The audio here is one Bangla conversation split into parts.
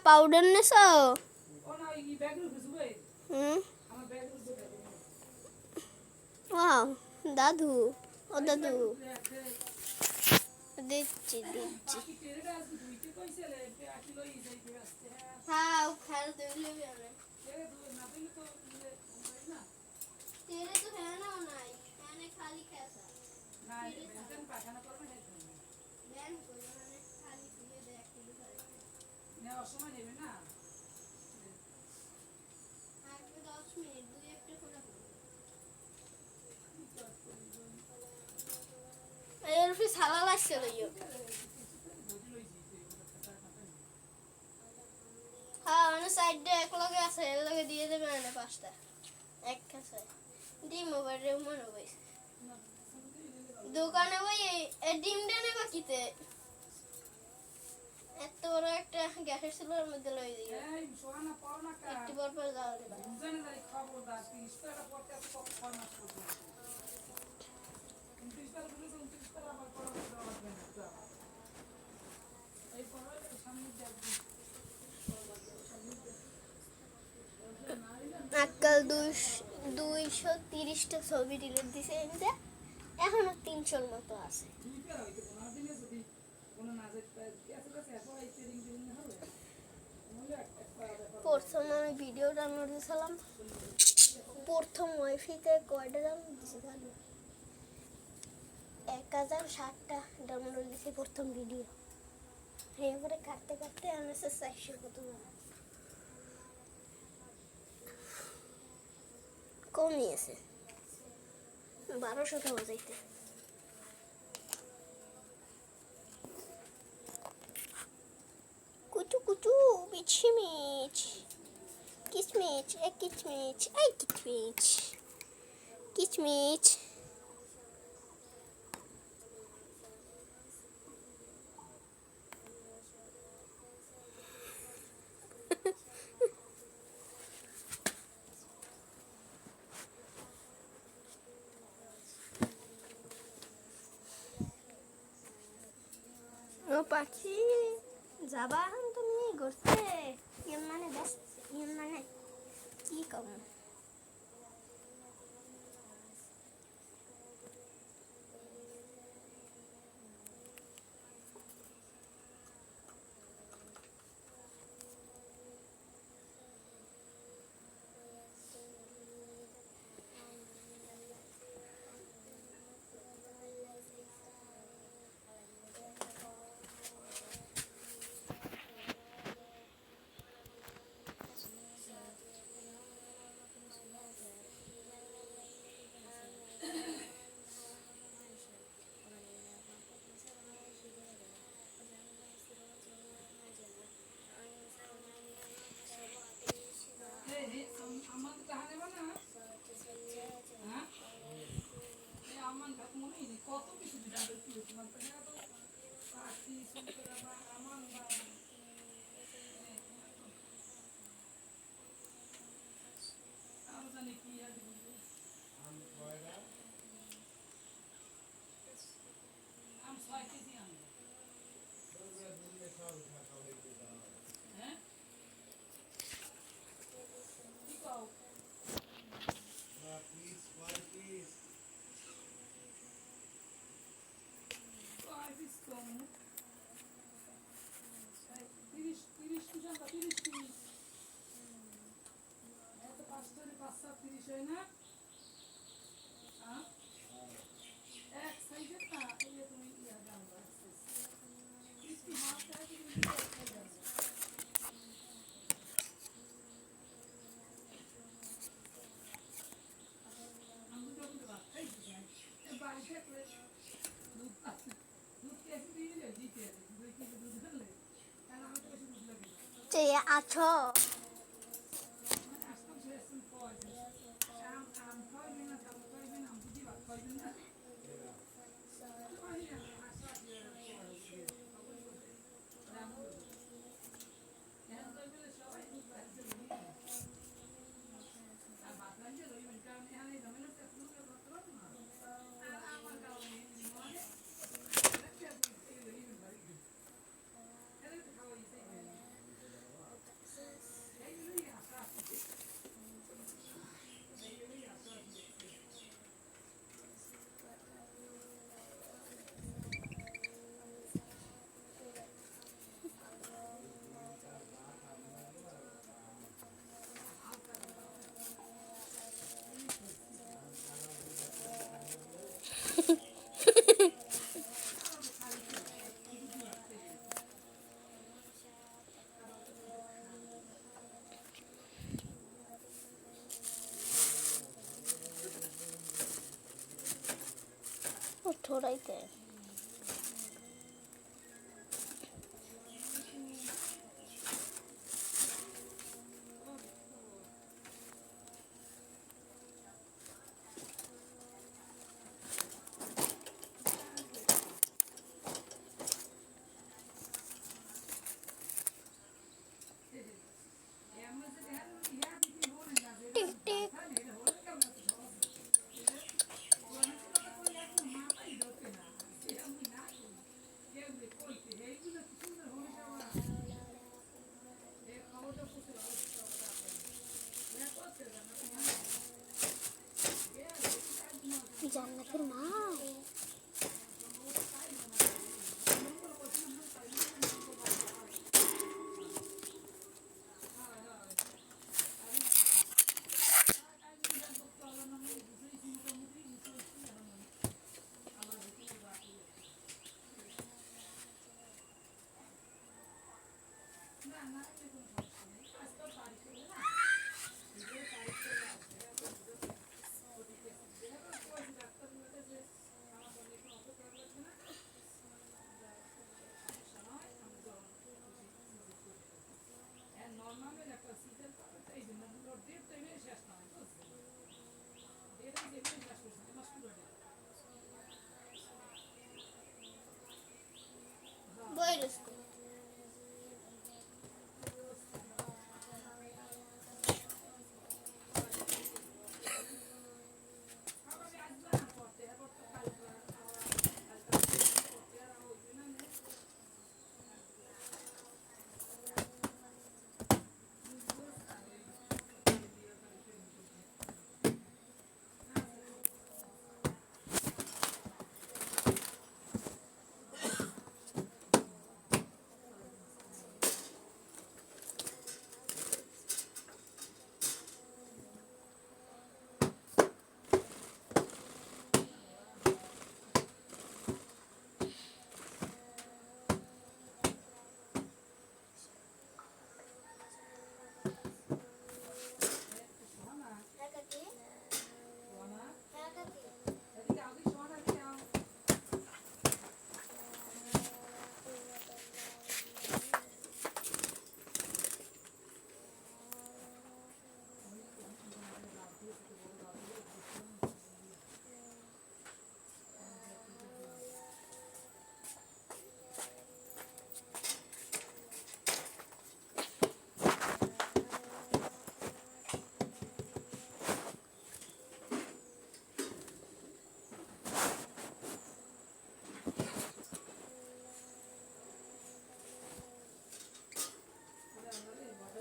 পাউডার নেছো? ওয়াও দাদু, ও দাদু দিচ্ছি দিচ্ছি। হ্যাঁ খেয়াল দেখলে তেরে তো হ্যাঁ না নাই মানে খালি খেসা না বেতন পাখানা করবে না ব্যান কই মানে খালি দিয়ে দে এক কিলো করে না অসময় নেবে না আগে 10 মিনিট দুই একটা করে এর ফি সালা লাগছে লইও। হ্যাঁ মানে সাইডে এক লগে আছে এর লগে দিয়ে দেবে না পাঁচটা এক কাছে ডিম ওভার মনে হই দোকানে ওই ডিম দেনে বাকিতে এত বড় একটা গ্যাসের চুলার মধ্যে লই দিই এই সোনা পাও না কা একটু পর পর দাও দিবা বুঝানে যাই খবরদার 30 টাকা পড়তে এত কত ফরমাস করবে 29 টাকা বলে 29 টাকা আবার পড়া দেওয়া লাগবে না এই পড়া সামনে যাবে আজকাল 230টা ছবি ডিলিট দিছে এতে এখনো 300 মতো আছে। প্রথম আমি ভিডিও ডাউনলোড দিয়েছিলাম প্রথম ওয়াইফাইতে কয়টা ডাউনলোড দিয়েছি জানো 1060টা ডাউনলোড দিয়েছি প্রথম ভিডিও এরপরে কাটতে কাটতে আমি 400 কত কমিয়েছে 1200 বাজাইতে কুচু কুচু বিচমিচ কিচমিচ এক কিচমিচ আই কিচমিচ কিচমিচ ও পাখি যাবা তুমি ঘুরতে মানে বেশ মানে কি কম আছো বইরস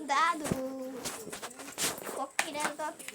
দাদু পক্ষীরা দত্ত